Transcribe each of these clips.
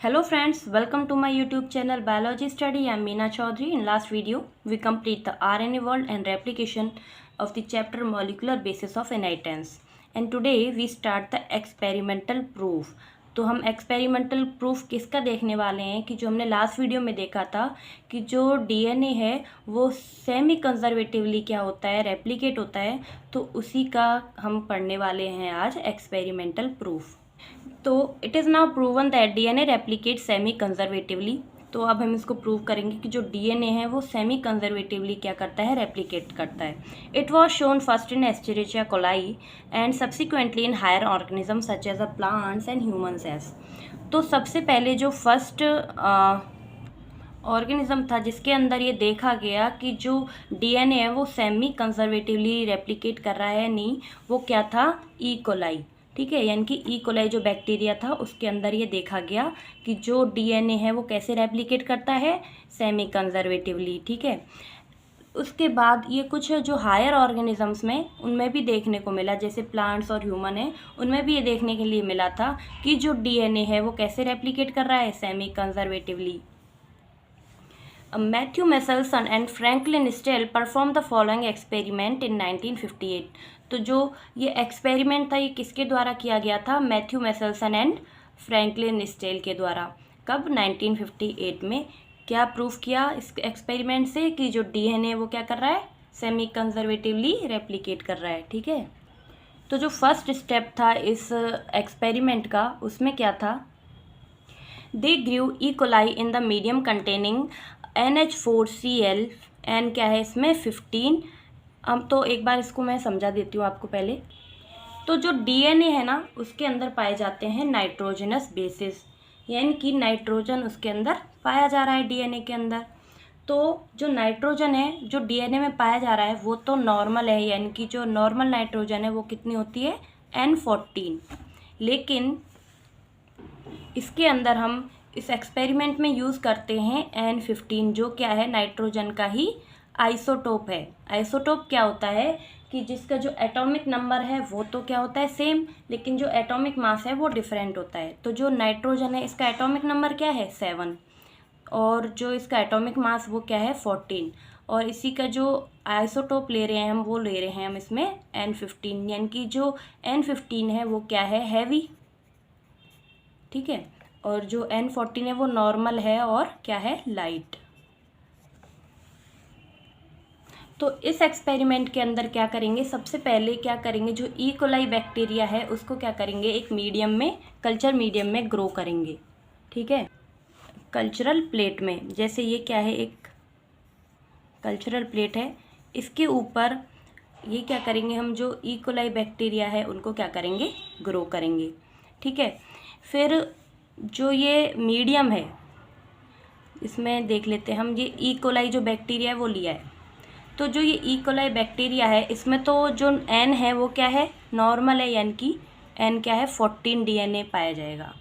Hello friends, welcome to my YouTube channel Biology Study. I am Meena Chaudhary. In last video, we complete the RNA world and replication of the chapter Molecular Basis of Inheritance. And today we start the experimental proof. तो हम experimental proof किसका देखने वाले हैं कि जो हमने last video में देखा था कि जो डीएनए है वो सेमी कंजर्वेटिवली क्या होता है, रेप्लिकेट होता है, तो उसी का हम पढ़ने वाले हैं आज एक्सपेरिमेंटल प्रूफ। तो it is now proven that DNA replicate semi conservatively. तो अब हम इसको प्रूव करेंगे कि जो डीएनए है वो सेमी कंजर्वेटिवली क्या करता है, रेप्लिकेट करता है। It was shown first in Escherichia coli and subsequently in higher organism such as a plants and humans as. तो सबसे पहले जो फर्स्ट ऑर्गेनिज्म था जिसके अंदर ये देखा गया कि जो डीएनए है वो सेमी कंजर्वेटिवली रेप्लिकेट कर रहा है नहीं, वो क्या था, ई कोलाई। ठीक है, यानी कि ई कोलाई जो बैक्टीरिया था उसके अंदर ये देखा गया कि जो डीएनए है वो कैसे रेप्लिकेट करता है, सेमी कंजर्वेटिवली। ठीक है, उसके बाद ये कुछ जो हायर ऑर्गेनिजम्स में उनमें भी देखने को मिला, जैसे प्लांट्स और ह्यूमन है, उनमें भी ये देखने के लिए मिला था कि जो डीएनए है वो कैसे रेप्लिकेट कर रहा है, semi conservatively. Matthew Meselson and Franklin Stell performed the following experiment in 1958। तो जो ये एक्सपेरिमेंट था ये किसके द्वारा किया गया था, Matthew Meselson and Franklin Stahl के द्वारा। कब, 1958 में। क्या प्रूफ किया इस एक्सपेरिमेंट से कि जो डीएनए वो क्या कर रहा है, सेमी कंजर्वेटिवली रेप्लिकेट कर रहा है। ठीक है, तो जो फर्स्ट स्टेप था इस एक्सपेरिमेंट का उसमें क्या था, they grew E coli in the medium containing NH4Cl N क्या है इसमें 15। अब तो एक बार इसको मैं समझा देती हूँ आपको पहले। तो जो डीएनए है ना उसके अंदर पाए जाते हैं नाइट्रोजनस बेसिस, यानी कि नाइट्रोजन उसके अंदर पाया जा रहा है डीएनए के अंदर। तो जो नाइट्रोजन है जो डीएनए में पाया जा रहा है वो तो नॉर्मल है, यानी कि जो नॉर्मल नाइट्रोजन है वो कितनी होती है, N14। लेकिन इसके अंदर हम इस एक्सपेरिमेंट में यूज़ करते हैं N15, जो क्या है, नाइट्रोजन का ही आइसोटोप है। आइसोटोप क्या होता है कि जिसका जो एटॉमिक नंबर है वो तो क्या होता है, सेम, लेकिन जो एटॉमिक मास है वो डिफरेंट होता है। तो जो नाइट्रोजन है इसका एटॉमिक नंबर क्या है, 7, और जो इसका एटॉमिक मास वो क्या है, 14, और इसी का जो आइसोटोप ले रहे हैं हम वो ले रहे हैं हम इसमें N15, यानी कि जो N15 है वो क्या है, हैवी। ठीक है, और जो N14 है वो नॉर्मल है और क्या है, लाइट। तो इस एक्सपेरिमेंट के अंदर क्या करेंगे, सबसे पहले क्या करेंगे, जो ई कोलाई बैक्टीरिया है उसको क्या करेंगे, एक मीडियम में, कल्चर मीडियम में ग्रो करेंगे। ठीक है, कल्चरल प्लेट में, जैसे ये क्या है, एक कल्चरल प्लेट है, इसके ऊपर ये क्या करेंगे हम, जो ई कोलाई बैक्टीरिया है उनको क्या करेंगे, ग्रो करेंगे। ठीक है, फिर जो ये मीडियम है इसमें देख लेते हैं हम, ये ई कोलाई जो बैक्टीरिया है वो लिया है। तो जो ये ई कोलाई बैक्टीरिया है इसमें तो जो एन है वो क्या है, नॉर्मल है, यानी कि एन क्या है, 14 डीएनए पाया जाएगा।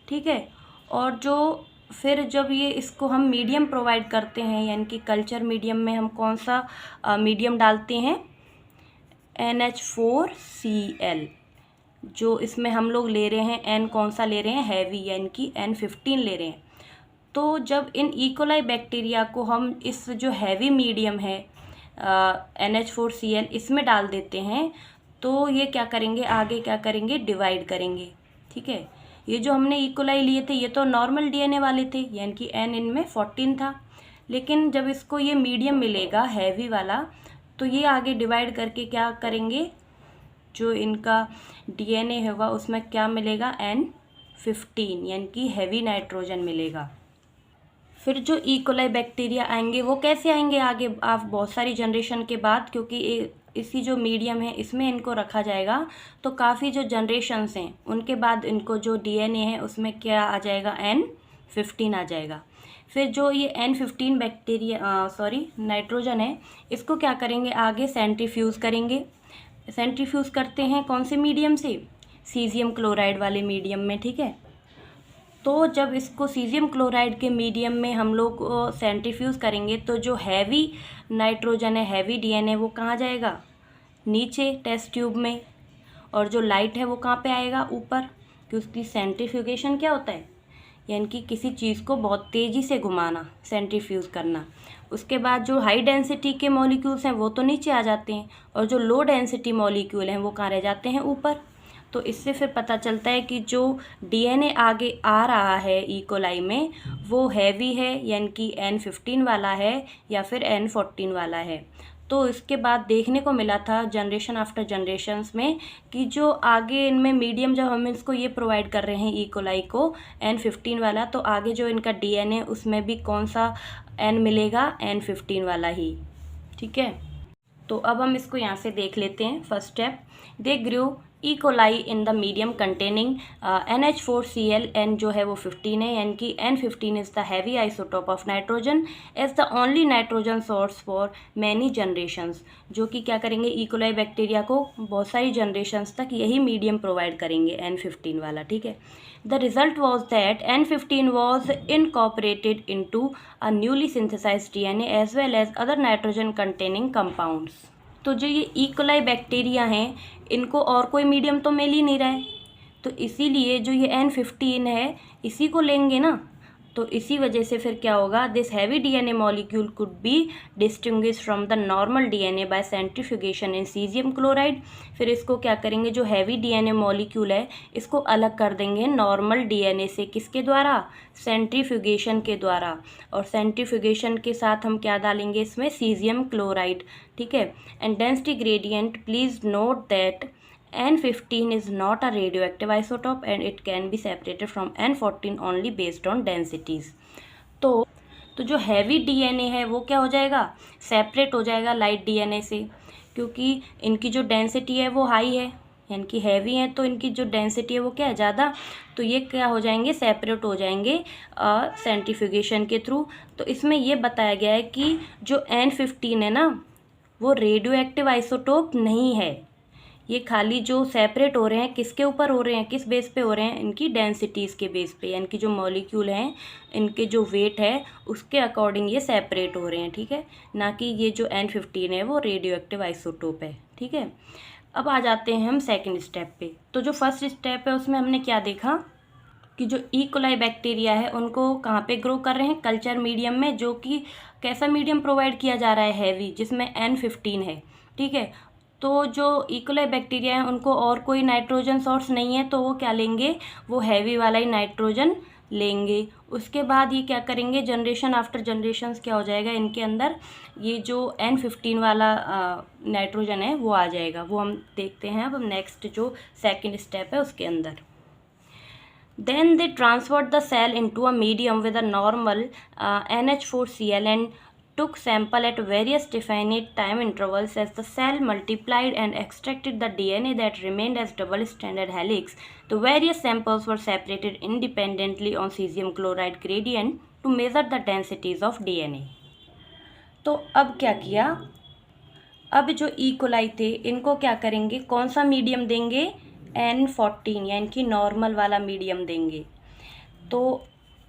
ठीक है, और जो फिर जब ये इसको हम मीडियम प्रोवाइड करते हैं, यानी कि कल्चर मीडियम में हम कौन सा मीडियम डालते हैं, NH4Cl, जो इसमें हम लोग ले रहे हैं एन कौन सा ले रहे हैं, हैवी, यानी कि N15 ले रहे हैं। तो जब इन ई कोलाई बैक्टीरिया को हम इस जो हैवी मीडियम है NH4Cl इसमें डाल देते हैं, तो ये क्या करेंगे, आगे क्या करेंगे, डिवाइड करेंगे। ठीक है, ये जो हमने ई कोलाई लिए थे ये तो नॉर्मल डीएनए वाले थे, यानी कि N इनमें 14 था, लेकिन जब इसको ये मीडियम मिलेगा हैवी वाला, तो ये आगे डिवाइड करके क्या करेंगे, जो इनका डीएनए होगा उसमें क्या मिलेगा, N15, यानी कि हैवी नाइट्रोजन मिलेगा। फिर जो ई कोलाई बैक्टीरिया आएंगे वो कैसे आएंगे आगे, आप बहुत सारी जनरेशन के बाद, क्योंकि इसी जो मीडियम है इसमें इनको रखा जाएगा, तो काफ़ी जो जनरेशन्स हैं उनके बाद इनको जो डीएनए है उसमें क्या आ जाएगा, N15 आ जाएगा। फिर जो ये N15 बैक्टीरिया नाइट्रोजन है इसको क्या करेंगे, आगे सेंट्रीफ्यूज़ करेंगे। सेंट्रीफ्यूज़ करते हैं कौन से मीडियम से, सीजियम क्लोराइड वाले मीडियम में। ठीक है, तो जब इसको सीजियम क्लोराइड के मीडियम में हम लोग सेंट्रीफ्यूज़ करेंगे तो जो हैवी नाइट्रोजन है, हैवी डीएनए, वो कहाँ जाएगा, नीचे टेस्ट ट्यूब में, और जो लाइट है वो कहाँ पे आएगा, ऊपर, कि उसकी सेंट्रीफ्यूगेशन क्या होता है, यानी कि किसी चीज़ को बहुत तेज़ी से घुमाना, सेंट्रीफ्यूज करना। उसके बाद जो हाई डेंसिटी के मॉलिक्यूल्स हैं वो तो नीचे आ जाते हैं, और जो लो डेंसिटी मॉलिक्यूल हैं वो कहाँ रह जाते हैं, ऊपर। तो इससे फिर पता चलता है कि जो डीएनए आगे आ रहा है ई कोलाई में वो हैवी है, यानी कि N15 वाला है या फिर N14 वाला है। तो इसके बाद देखने को मिला था जनरेशन आफ्टर जनरेशन्स में कि जो आगे इनमें मीडियम, जब हम इसको ये प्रोवाइड कर रहे हैं ई कोलाई को N15 वाला, तो आगे जो इनका डीएनए उसमें भी कौन सा N मिलेगा, N15 वाला ही। ठीक है, तो अब हम इसको यहाँ से देख लेते हैं। First step, they grew E coli in the medium containing NH4Cl, N जो है वो 15 है, यानी कि N15 is the heavy isotope of nitrogen as the only nitrogen source for many generations, जो कि क्या करेंगे, ई कोलाई बैक्टीरिया को बहुत सारी जनरेशंस तक यही मीडियम प्रोवाइड करेंगे N15 वाला। ठीक है, the result was that N15 was incorporated into a newly synthesized DNA as well as other nitrogen containing compounds. तो जो ये ई कोलाई बैक्टीरिया हैं इनको और कोई मीडियम तो मिल ही नहीं रहा है, तो इसीलिए जो ये N15 है इसी को लेंगे ना। तो इसी वजह से फिर क्या होगा, this heavy DNA molecule could be distinguish from the normal DNA by centrifugation in caesium chloride. फिर इसको क्या करेंगे, जो हैवी डीएनए मॉलिक्यूल है इसको अलग कर देंगे नॉर्मल डीएनए से, किसके द्वारा, सेंट्रीफ्यूगेशन के द्वारा। और सेंट्रीफ्यूगेशन के साथ हम क्या डालेंगे इसमें, सीजियम क्लोराइड। ठीक है, and density gradient, please note that N15 is not a radioactive isotope and it can be separated from N14 only based on densities। तो जो हैवी डीएनए है वो क्या हो जाएगा, सेपरेट हो जाएगा लाइट डीएनए से, क्योंकि इनकी जो डेंसिटी है वो हाई है, यानी कि हैवी है तो इनकी जो डेंसिटी है वो क्या है, ज़्यादा। तो ये क्या हो जाएंगे, सेपरेट हो जाएंगे सेंट्रीफ्यूगेशन के थ्रू। तो इसमें ये बताया गया है कि जो N15 है ना वो रेडियो एक्टिव आइसोटोप नहीं है, ये खाली जो सेपरेट हो रहे हैं किसके ऊपर हो रहे हैं, किस बेस पे हो रहे हैं, इनकी डेंसिटीज़ के बेस पे, यानी कि जो मॉलिक्यूल हैं इनके जो वेट है उसके अकॉर्डिंग ये सेपरेट हो रहे हैं। ठीक है, ना कि ये जो N15 है वो रेडियो एक्टिव आइसोटोप है। ठीक है, अब आ जाते हैं हम सेकेंड स्टेप पे। तो जो फर्स्ट स्टेप है उसमें हमने क्या देखा कि जो ई कोलाई बैक्टीरिया है उनको कहाँ पे ग्रो कर रहे हैं, कल्चर मीडियम में, जो कि कैसा मीडियम प्रोवाइड किया जा रहा है, हैवी, जिसमें N15 है। ठीक है, तो जो ई कोलाई बैक्टीरिया है उनको और कोई नाइट्रोजन सोर्स नहीं है, तो वो क्या लेंगे, वो हैवी वाला ही नाइट्रोजन लेंगे। उसके बाद ये क्या करेंगे, जनरेशन आफ्टर जनरेशन्स क्या हो जाएगा, इनके अंदर ये जो N15 वाला नाइट्रोजन है वो आ जाएगा। वो हम देखते हैं अब नेक्स्ट जो सेकेंड स्टेप है उसके अंदर। Then they transferred the cell into a medium with a normal NH4Cl and took sample at various definite time intervals as the cell multiplied and extracted the DNA that remained as double-stranded helix. The various samples were separated independently on cesium chloride gradient to measure the densities of DNA. तो अब क्या किया, अब जो E coli थे इनको क्या करेंगे, कौन सा मीडियम देंगे, N14 यानी कि नॉर्मल वाला मीडियम देंगे। तो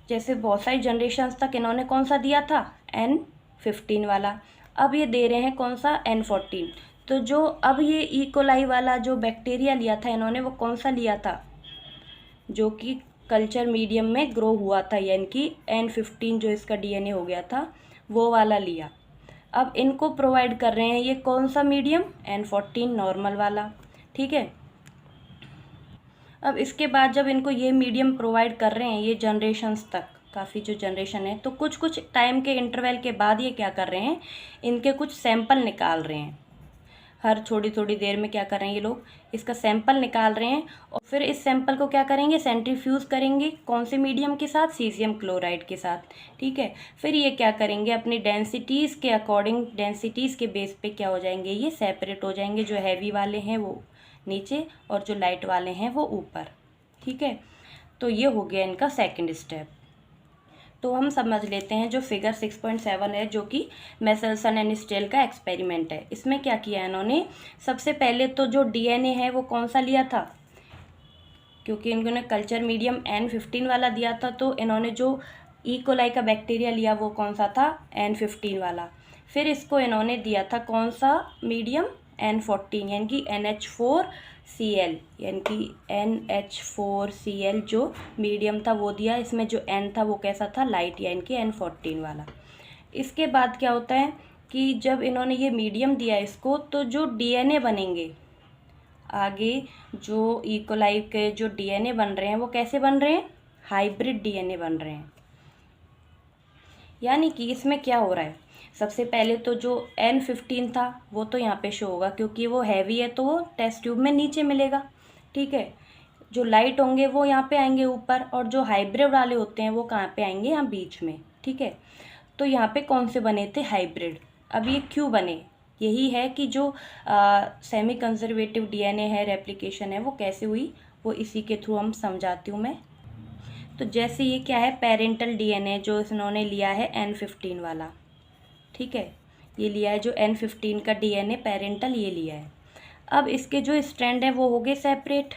जैसे बहुत सारी जनरेशन्स तक इन्होंने कौन सा दिया था, N15 वाला, अब ये दे रहे हैं कौन सा, N14। तो जो अब ये ई कोलाई वाला जो बैक्टीरिया लिया था इन्होंने वो कौन सा लिया था, जो कि कल्चर मीडियम में ग्रो हुआ था, यानी कि N15 जो इसका डीएनए हो गया था वो वाला लिया। अब इनको प्रोवाइड कर रहे हैं ये कौन सा मीडियम, N14 नॉर्मल वाला। ठीक है, अब इसके बाद जब इनको ये मीडियम प्रोवाइड कर रहे हैं ये जनरेशन्स तक, काफ़ी जो जनरेशन है, तो कुछ कुछ टाइम के इंटरवल के बाद ये क्या कर रहे हैं, इनके कुछ सैंपल निकाल रहे हैं। हर थोड़ी थोड़ी देर में क्या कर रहे हैं ये लोग, इसका सैंपल निकाल रहे हैं और फिर इस सैंपल को क्या करेंगे, सेंट्रीफ्यूज करेंगे, कौन से मीडियम के साथ, सीजियम क्लोराइड के साथ। ठीक है, फिर ये क्या करेंगे, अपनी डेंसिटीज़ के अकॉर्डिंग, डेंसिटीज़ के बेस पे क्या हो जाएंगे, ये सेपरेट हो जाएंगे। जो हैवी वाले हैं वो नीचे और जो लाइट वाले हैं वो ऊपर। ठीक है, तो ये हो गया इनका सेकंड स्टेप। तो हम समझ लेते हैं जो फिगर 6.7 है, जो कि मेसेल्सन एंड स्टेल का एक्सपेरिमेंट है। इसमें क्या किया है इन्होंने, सबसे पहले तो जो डीएनए है वो कौन सा लिया था, क्योंकि इन्होंने कल्चर मीडियम N15 वाला दिया था, तो इन्होंने जो ई कोलाई का बैक्टीरिया लिया वो कौन सा था, N15 वाला। फिर इसको इन्होंने दिया था कौन सा मीडियम, N14 यानी कि NH4Cl, यानी कि NH4Cl जो मीडियम था वो दिया। इसमें जो N था वो कैसा था, लाइट, यानी कि N14 वाला। इसके बाद क्या होता है कि जब इन्होंने ये मीडियम दिया इसको, तो जो DNA बनेंगे आगे, जो इकोलाई के जो DNA बन रहे हैं वो कैसे बन रहे हैं, हाइब्रिड DNA बन रहे हैं। यानी कि इसमें क्या हो रहा है, सबसे पहले तो जो N15 था वो तो यहाँ पे शो होगा, क्योंकि वो हैवी है तो वो टेस्ट ट्यूब में नीचे मिलेगा, ठीक है। जो लाइट होंगे वो यहाँ पे आएंगे ऊपर, और जो हाइब्रिड वाले होते हैं वो कहाँ पे आएंगे, यहाँ बीच में, ठीक है। तो यहाँ पे कौन से बने थे, हाइब्रिड। अब ये क्यों बने, यही है कि जो सेमी कंजर्वेटिव DNA है, रेप्लिकेशन है, वो कैसे हुई, वो इसी के थ्रू हम समझाती हूँ मैं। तो जैसे ये क्या है, पेरेंटल DNA जो इन्होंने लिया है N15 वाला, ठीक है, ये लिया है जो N15 का DNA पेरेंटल, ये लिया है। अब इसके जो स्ट्रैंड है वो हो गए सेपरेट।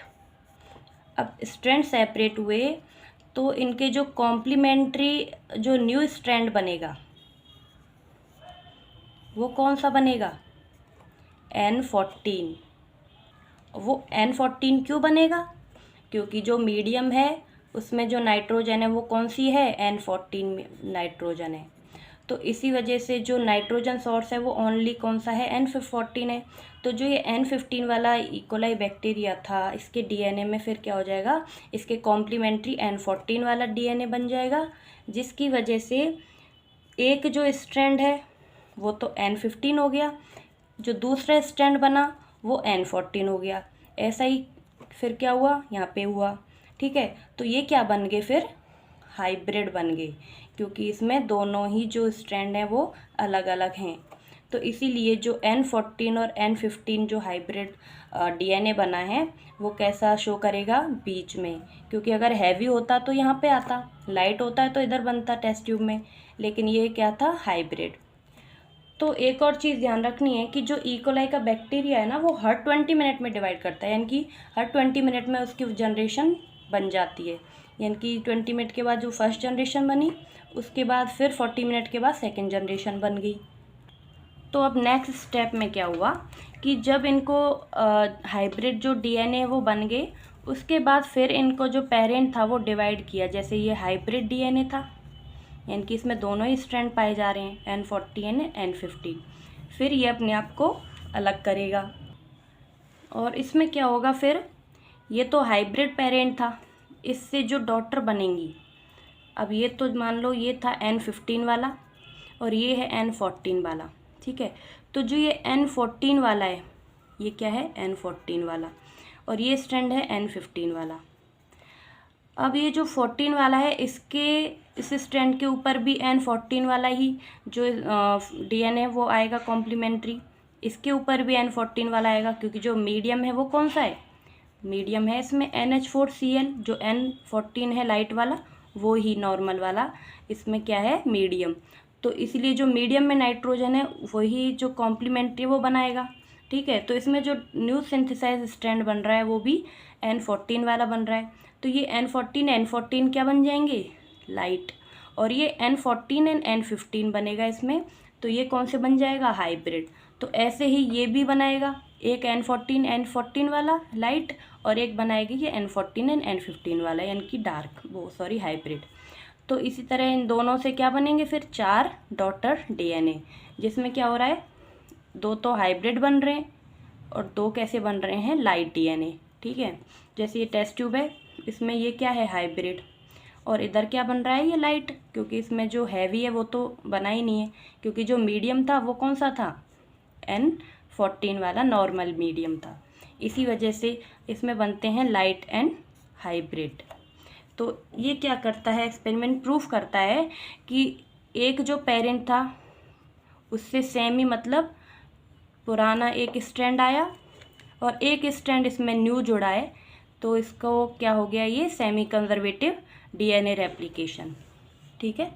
अब स्ट्रैंड सेपरेट हुए तो इनके जो कॉम्प्लीमेंट्री जो न्यू स्ट्रैंड बनेगा वो कौन सा बनेगा, N14। वो N14 क्यों बनेगा, क्योंकि जो मीडियम है उसमें जो नाइट्रोजन है वो कौन सी है, N14 नाइट्रोजन है। तो इसी वजह से जो नाइट्रोजन सोर्स है वो ओनली कौन सा है, N14 है। तो जो ये N15 वाला इकोलाई बैक्टीरिया था, इसके DNA में फिर क्या हो जाएगा, इसके कॉम्प्लीमेंट्री N14 वाला DNA बन जाएगा, जिसकी वजह से एक जो स्ट्रैंड है वो तो N15 हो गया, जो दूसरा स्ट्रैंड बना वो N14 हो गया। ऐसा ही फिर क्या हुआ, यहाँ पे हुआ, ठीक है। तो ये क्या बन गए, फिर हाइब्रिड बन गए, क्योंकि इसमें दोनों ही जो स्ट्रैंड हैं वो अलग अलग हैं। तो इसीलिए जो N14 और N15 जो हाइब्रिड DNA बना है वो कैसा शो करेगा, बीच में, क्योंकि अगर हैवी होता तो यहाँ पे आता, लाइट होता है तो इधर बनता टेस्ट ट्यूब में, लेकिन ये क्या था, हाइब्रिड। तो एक और चीज़ ध्यान रखनी है कि जो इकोलाई का बैक्टीरिया है ना वो हर 20 मिनट में डिवाइड करता है, यानी कि हर 20 मिनट में उसकी जनरेशन बन जाती है। यानी कि 20 मिनट के बाद जो फर्स्ट जनरेशन बनी, उसके बाद फिर 40 मिनट के बाद सेकंड जनरेशन बन गई। तो अब नेक्स्ट स्टेप में क्या हुआ कि जब इनको हाइब्रिड जो DNA है वो बन गए, उसके बाद फिर इनको जो पेरेंट था वो डिवाइड किया। जैसे ये हाइब्रिड DNA था, यानी कि इसमें दोनों ही स्ट्रैंड पाए जा रहे हैं, N14 N15। फिर ये अपने आप को अलग करेगा, और इसमें क्या होगा, फिर ये तो हाइब्रिड पेरेंट था, इससे जो डॉटर बनेंगी, अब ये तो मान लो ये था N15 वाला और ये है N14 वाला, ठीक है। तो जो ये N14 वाला है, ये क्या है, N14 वाला, और ये स्ट्रैंड है N15 वाला। अब ये जो 14 वाला है, इस स्ट्रैंड के ऊपर भी N14 वाला ही जो DNA वो आएगा कॉम्प्लीमेंट्री, इसके ऊपर भी N14 वाला आएगा, क्योंकि जो मीडियम है वो कौन सा है, मीडियम है इसमें NH4Cl, जो N14 है लाइट वाला वो ही नॉर्मल वाला, इसमें क्या है, मीडियम। तो इसलिए जो मीडियम में नाइट्रोजन है वही जो कॉम्प्लीमेंट्री वो बनाएगा, ठीक है। तो इसमें जो न्यू सिंथेसाइज स्ट्रैंड बन रहा है वो भी N14 वाला बन रहा है। तो ये N14 क्या बन जाएंगे, लाइट, और ये N14 N15 बनेगा इसमें, तो ये कौन से बन जाएगा, हाइब्रिड। तो ऐसे ही ये भी बनाएगा, एक N14 वाला लाइट, और एक बनाएगी ये N14 N15 वाला, यानी कि डार्क, वो सॉरी हाइब्रिड। तो इसी तरह इन दोनों से क्या बनेंगे, फिर 4 डॉटर DNA, जिसमें क्या हो रहा है, 2 तो हाइब्रिड बन रहे हैं और 2 कैसे बन रहे हैं, लाइट DNA, ठीक है। जैसे ये टेस्ट ट्यूब है, इसमें ये क्या है, हाइब्रिड, और इधर क्या बन रहा है, ये लाइट, क्योंकि इसमें जो हैवी है वो तो बना ही नहीं है, क्योंकि जो मीडियम था वो कौन सा था, N14 वाला नॉर्मल मीडियम था। इसी वजह से इसमें बनते हैं लाइट एंड हाइब्रिड। तो ये क्या करता है, एक्सपेरिमेंट प्रूफ करता है कि एक जो पेरेंट था उससे सेम ही, मतलब पुराना एक स्ट्रैंड आया और एक स्ट्रैंड इसमें न्यू जुड़ा है, तो इसको क्या हो गया, ये सेमी कंजर्वेटिव DNA रेप्लिकेशन, ठीक है।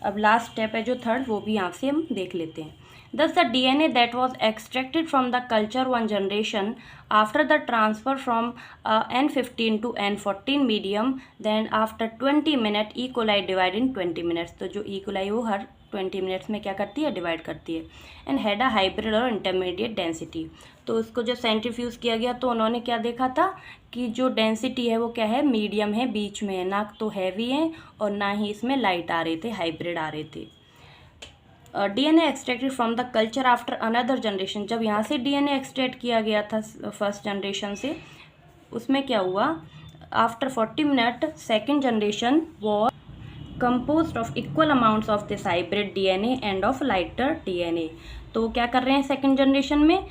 अब लास्ट स्टेप है जो थर्ड, वो भी यहाँ से हम देख लेते हैं। Thus, the DNA that was extracted from the culture one generation after the transfer from N15 to N14 medium, then after 20 minutes E. coli divide in 20 minutes। तो जो E. coli वो हर 20 मिनट्स में क्या करती है, डिवाइड करती है। And had a hybrid और इंटरमीडिएट डेंसिटी। तो उसको जब सेंट्रीफ्यूज किया गया तो उन्होंने क्या देखा था कि जो डेंसिटी है वो क्या है, मीडियम है, बीच में है, ना तो हैवी है और ना ही इसमें लाइट आ रहे थे, हाइब्रिड आ रहे थे। DNA extracted from the culture after another generation. जब यहाँ से DNA एक्सट्रैक्ट किया गया था फर्स्ट जनरेशन से, उसमें क्या हुआ, after 40 minute second generation was composed of equal amounts of this hybrid DNA and of lighter DNA। तो क्या कर रहे हैं सेकेंड जनरेशन में,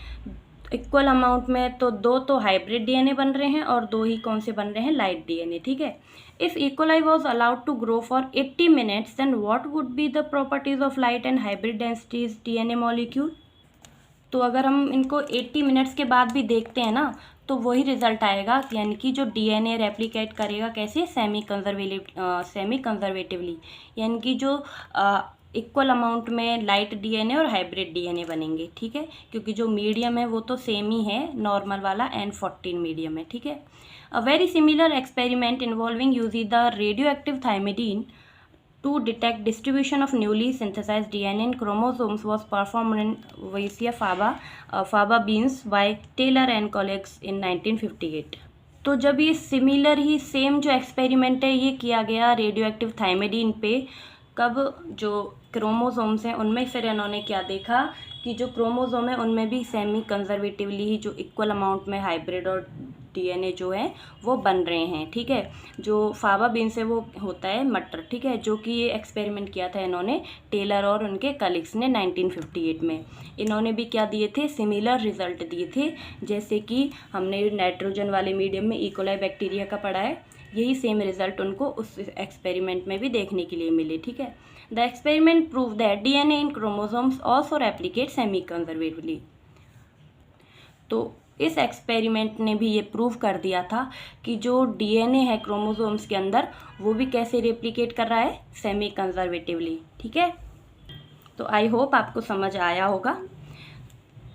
इक्वल अमाउंट में तो 2 तो हाइब्रिड DNA बन रहे हैं और 2 ही कौन से बन रहे हैं, लाइट DNA। ठीक है। If E coli was allowed to grow for 80 minutes then what would be the properties of light and hybrid densities DNA molecule. तो अगर हम इनको 80 मिनट्स के बाद भी देखते हैं ना, तो वही रिजल्ट आएगा, यानी कि जो DNA रेप्लिकेट करेगा कैसे, सेमी कंजर्वेटिवली, यानी कि जो इक्वल अमाउंट में लाइट DNA और हाइब्रिड DNA बनेंगे। ठीक है, क्योंकि जो मीडियम है वो तो सेम ही है, नॉर्मल वाला N14 मीडियम है। ठीक है। A very similar experiment involving using the radio active thymidine to detect distribution of newly synthesized DNA in chromosomes was performed in Weissia faba beans by Taylor and colleagues in 1958। तो जब ये similar ही same जो experiment है ये किया गया radio active thymidine पे, कब, जो क्रोमोसोम्स हैं उनमें, फिर इन्होंने क्या देखा कि जो क्रोमोसोम है उनमें भी सेमी कंजर्वेटिवली ही जो इक्वल अमाउंट में हाइब्रिड और DNA जो है वो बन रहे हैं। ठीक है। जो फावा बीन से वो होता है मटर। ठीक है, जो कि ये एक्सपेरिमेंट किया था इन्होंने, टेलर और उनके कलीग्स ने 1958 में। इन्होंने भी क्या दिए थे, सिमिलर रिजल्ट दिए थे, जैसे कि हमने नाइट्रोजन वाले मीडियम में इकोलाई बैक्टीरिया का पढ़ा है, यही सेम रिजल्ट उनको उस एक्सपेरिमेंट में भी देखने के लिए मिले। ठीक है। The experiment prove that DNA in chromosomes also replicate semi conservatively. तो इस एक्सपेरिमेंट ने भी ये प्रूव कर दिया था कि जो DNA है क्रोमोसोम्स के अंदर वो भी कैसे रेप्लिकेट कर रहा है, सेमी कंजर्वेटिवली। ठीक है। तो आई होप आपको समझ आया होगा।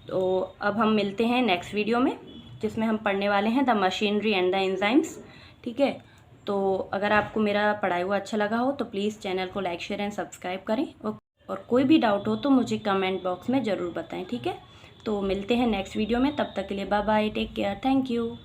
तो अब हम मिलते हैं नेक्स्ट वीडियो में, जिसमें हम पढ़ने वाले हैं the machinery and the enzymes. ठीक है। तो अगर आपको मेरा पढ़ाया हुआ अच्छा लगा हो तो प्लीज़ चैनल को लाइक, शेयर एंड सब्सक्राइब करें, और कोई भी डाउट हो तो मुझे कमेंट बॉक्स में ज़रूर बताएं। ठीक है। तो मिलते हैं नेक्स्ट वीडियो में, तब तक के लिए bye bye, take care, thank you.